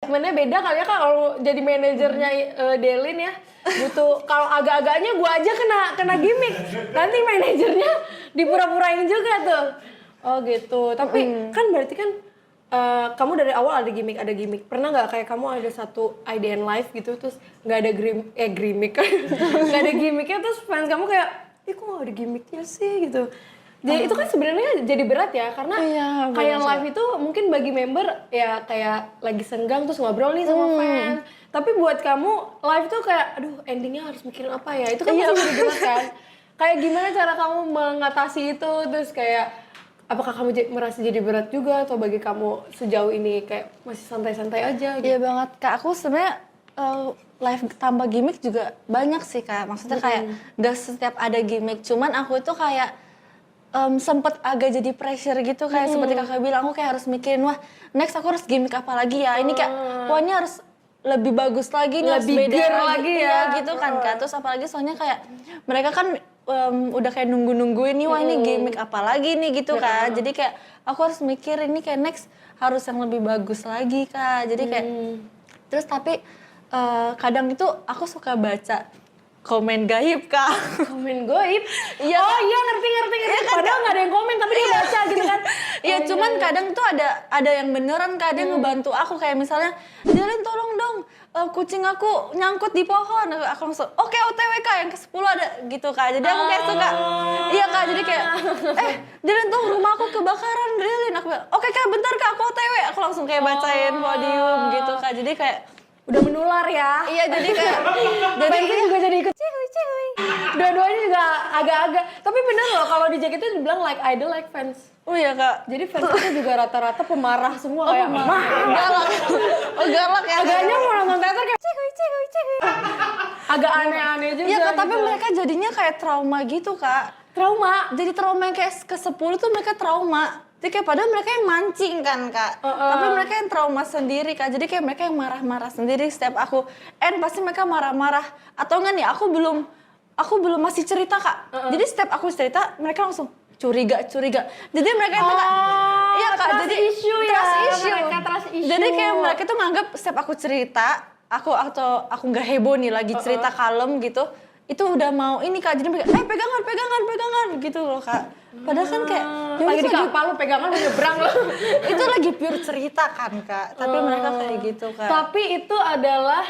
Sebenarnya beda kali ya Kak kalau jadi manajernya Delin ya. Butuh kalau agak-agaknya gue aja kena gimmick. Nanti manajernya dipura-purain juga tuh. Oh gitu. Tapi kan berarti kan kamu dari awal ada gimmick. Pernah nggak kayak kamu ada satu idea in life gitu terus nggak ada gimmick nggak ada gimmicknya terus fans kamu kayak, kok nggak ada gimmicknya sih gitu. Jadi itu kan sebenarnya jadi berat ya karena kayak live itu mungkin bagi member ya kayak lagi senggang terus ngobrol nih sama fans. Tapi buat kamu live tuh kayak aduh endingnya harus mikirin apa ya. Itu kan pasti jadi berat kan. Kayak gimana cara kamu mengatasi itu terus kayak apakah kamu merasa jadi berat juga atau bagi kamu sejauh ini kayak masih santai-santai aja gitu? Iya banget Kak, aku sebenarnya live tambah gimmick juga banyak sih Kak. Maksudnya kayak gak setiap ada gimmick, cuman aku itu kayak sempet agak jadi pressure gitu kayak seperti kakak bilang, aku kayak harus mikirin wah next aku harus gimmick apa lagi ya, ini kayak wah ini harus lebih bagus lagi nih, harus beda lagi ya gitu kan Kak. Terus apalagi soalnya kayak mereka kan udah kayak nungguin nih wah ini gimmick apa lagi nih gitu kan. Jadi kayak aku harus mikir ini kayak next harus yang lebih bagus lagi Kak. Jadi kayak terus tapi kadang itu aku suka baca komen gaib Kak. Komen gaib? Iya. Oh iya ngerti. Iya, kan, padahal nggak ada yang komen tapi dia baca gitu kan. Iya cuman kadang tuh ada yang beneran Kak, dia ngebantu aku kayak misalnya Delin tolong dong kucing aku nyangkut di pohon. Aku langsung oke OTW Kak yang ke-10 ada gitu Kak. Jadi aku kayak suka iya Kak, jadi kayak Delin tuh rumah aku kebakaran Delin. Aku bilang oke Kak bentar Kak aku OTW. Aku langsung kayak bacain podium gitu Kak. Jadi kayak udah menular ya. Iya jadi kayak jadi juga jadi ikut cihuy. Dua-duanya juga agak-agak. Tapi bener loh kalau di Jack itu dibilang like idol like fans. oh iya Kak. Jadi fans itu juga rata-rata pemarah semua kayak galak. Oh galak ya. Agaknya mau nonton teater kayak cihuy. Agak aneh-aneh juga. Iya Kak, tapi gitu. mereka jadinya kayak trauma gitu Kak. Trauma. Jadi trauma yang kayak ke-10 tuh mereka trauma. Jadi kayak padahal mereka yang mancing kan Kak. Tapi mereka yang trauma sendiri Kak. Jadi kayak mereka yang marah-marah sendiri setiap aku pasti mereka marah-marah. Atau enggak nih aku belum masih cerita Kak. Jadi setiap aku cerita mereka langsung curiga. Jadi mereka itu Kak. Iya Kak, jadi trust issue. Mereka trust issue. Jadi kayak mereka tuh nganggap setiap aku cerita, aku nggak heboh nih lagi cerita kalem gitu. Itu udah mau ini Kak, jadi mereka pegangan gitu loh Kak. Padahal kan kayak lagi di kapal lu pegangan lu nyebrang lo. Itu lagi pure cerita kan Kak, tapi mereka kayak gitu Kak. Tapi itu adalah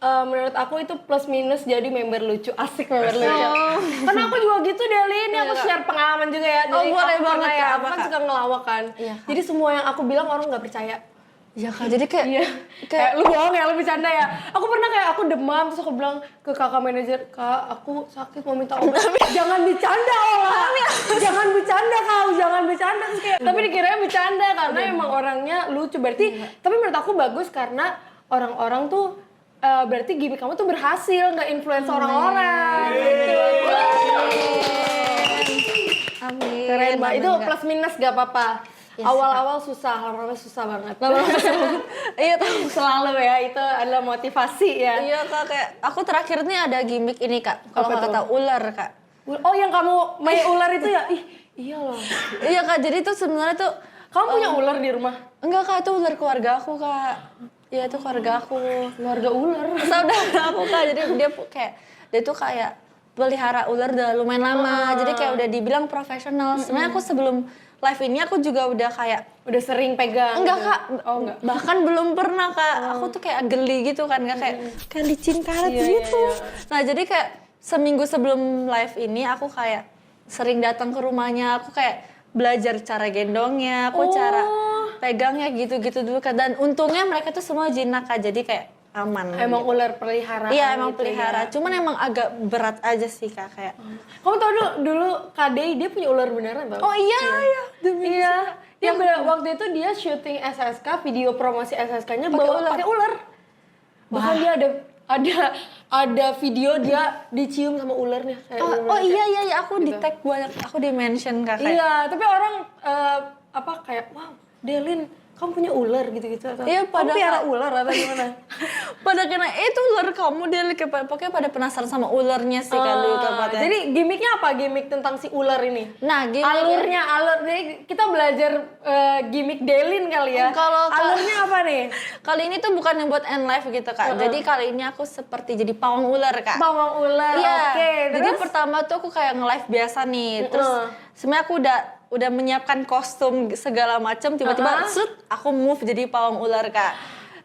menurut aku itu plus minus jadi member lucu, asik member lucu. Karena aku juga gitu Delin, aku share pengalaman juga ya. Oh boleh banget ya, Kak, aku kan suka ngelawak kan. Jadi semua yang aku bilang orang nggak percaya. Iya Kak, jadi kayak kayak lu bohong ya, lu bercanda ya. Aku pernah kayak aku demam terus aku bilang ke kakak manajer, Kak aku sakit mau minta obat. Jangan bercanda Ola, jangan bercanda kau, jangan bercanda. Terus kayak, tapi dikiranya bercanda karena emang orangnya lucu. Berarti, tapi menurut aku bagus karena orang-orang tuh berarti gimmick kamu tuh berhasil nggak influence orang-orang. Amin. Keren Mbak, itu plus minus gak apa-apa. Awal-awal susah, lama-lama susah banget. Iya tahu selalu ya, itu adalah motivasi ya. Iya Kak, kayak aku terakhir nih ada gimmick ini Kak. Kalau Kakak tahu ular Kak. Oh yang kamu main ular itu ya? Iya loh. Iya Kak, jadi tuh sebenarnya tuh kamu punya ular di rumah? Enggak Kak, itu ular keluarga aku Kak. Iya itu keluarga aku. Keluarga ular? Saudara aku Kak, jadi dia tuh kayak pelihara ular udah lumayan lama. Jadi kayak udah dibilang profesional. Sebenarnya aku sebelum live ini aku juga udah kayak udah sering pegang. Enggak gitu. Kak, enggak. Bahkan belum pernah Kak. Aku tuh kayak geli gitu kan, kayak licin karet gitu. Nah jadi kayak seminggu sebelum live ini aku kayak sering datang ke rumahnya. Aku kayak belajar cara gendongnya, cara pegangnya gitu-gitu dulu Kak. Dan untungnya mereka tuh semua jinak Kak, jadi kayak aman. Emang gitu. Ular peliharaan. Iya emang gitu pelihara, ya. Cuman emang agak berat aja sih Kak kayak. Kamu tau dulu KDI dia punya ular beneran tau? Oh iya. Iya. Dia waktu itu dia syuting SSK, video promosi SSK-nya bawa pakai ular. Bahkan dia ada video dia dicium sama ularnya. Iya aku di tag banyak, aku di mention Kak. Iya, tapi orang kayak wow, Delin kamu punya ular gitu-gitu atau iya, kamu piara ular atau gimana? pada kena itu ular kamu dia pokoknya pada penasaran sama ularnya sih kan dulu tempatnya. Jadi gimmicknya apa? Gimmick tentang si ular ini? Nah, Alur. Jadi kita belajar gimmick Delin kali ya. Alurnya apa nih? Kali ini tuh bukan yang buat end life gitu kak. Jadi kali ini aku seperti jadi pawang ular kak. Pawang ular. Iya. Oke. Jadi pertama tuh aku kayak nge-live biasa nih. Terus sebenarnya aku udah menyiapkan kostum segala macam. Tiba-tiba aku move jadi pawang ular kak.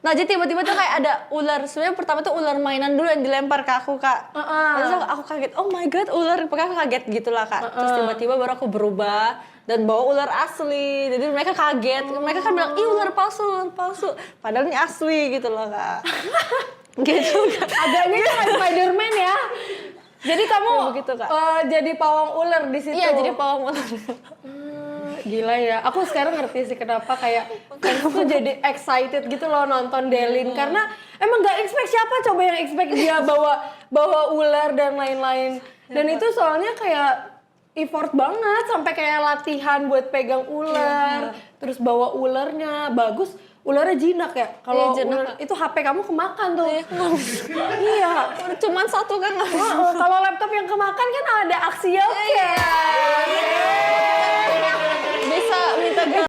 Nah jadi tiba-tiba tuh kayak ada ular. Sebenarnya pertama tuh ular mainan dulu yang dilempar ke aku kak. Terus aku kaget. Oh my god ular. Pokoknya aku kaget gitulah kak. Terus tiba-tiba baru aku berubah dan bawa ular asli. Jadi mereka kaget. Mereka kan bilang ih ular palsu. Padahal ini asli gitu loh kak. Gitu kak. Agaknya kayak Spiderman ya. Jadi kamu Ya, begitu, Kak. jadi pawang ular di situ. Iya jadi pawang ular. Gila ya. Aku sekarang ngerti sih kenapa kayak fans tuh jadi excited gitu loh nonton Delin karena emang gak expect siapa coba yang expect dia bawa ular dan lain-lain. Dan itu soalnya kayak effort banget sampai kayak latihan buat pegang ular, terus bawa ularnya bagus. Ularnya jinak ya. Kalau ular itu HP kamu kemakan tuh. Iya. Cuman satu kan. Kalau laptop yang kemakan kan ada aksi oke.